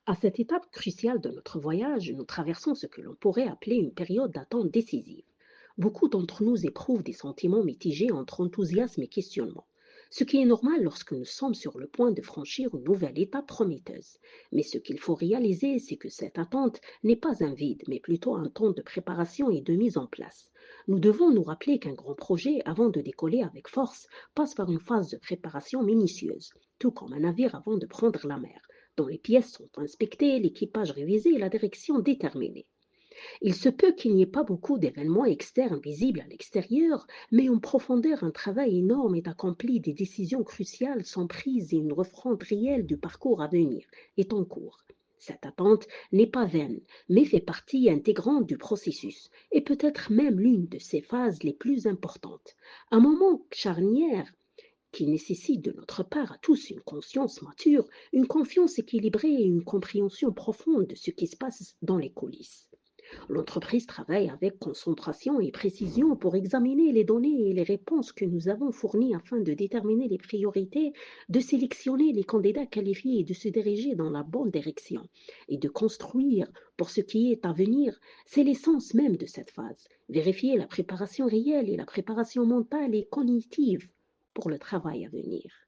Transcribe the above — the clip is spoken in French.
À cette étape cruciale de notre voyage, nous traversons ce que l'on pourrait appeler une période d'attente décisive. Beaucoup d'entre nous éprouvent des sentiments mitigés entre enthousiasme et questionnement, ce qui est normal lorsque nous sommes sur le point de franchir une nouvelle étape prometteuse. Mais ce qu'il faut réaliser, c'est que cette attente n'est pas un vide, mais plutôt un temps de préparation et de mise en place. Nous devons nous rappeler qu'un grand projet, avant de décoller avec force, passe par une phase de préparation minutieuse, tout comme un navire avant de prendre la mer dont les pièces sont inspectées, l'équipage révisé et la direction déterminée. Il se peut qu'il n'y ait pas beaucoup d'événements externes visibles à l'extérieur, mais en profondeur, un travail énorme est accompli, des décisions cruciales sont prises et une refonte réelle du parcours à venir est en cours. Cette attente n'est pas vaine, mais fait partie intégrante du processus, et peut-être même l'une de ses phases les plus importantes. Un moment charnière qui nécessite de notre part à tous une conscience mature, une confiance équilibrée et une compréhension profonde de ce qui se passe dans les coulisses. L'entreprise travaille avec concentration et précision pour examiner les données et les réponses que nous avons fournies afin de déterminer les priorités, de sélectionner les candidats qualifiés et de se diriger dans la bonne direction et de construire pour ce qui est à venir. C'est l'essence même de cette phase. Vérifier la préparation réelle et la préparation mentale et cognitive pour le travail à venir.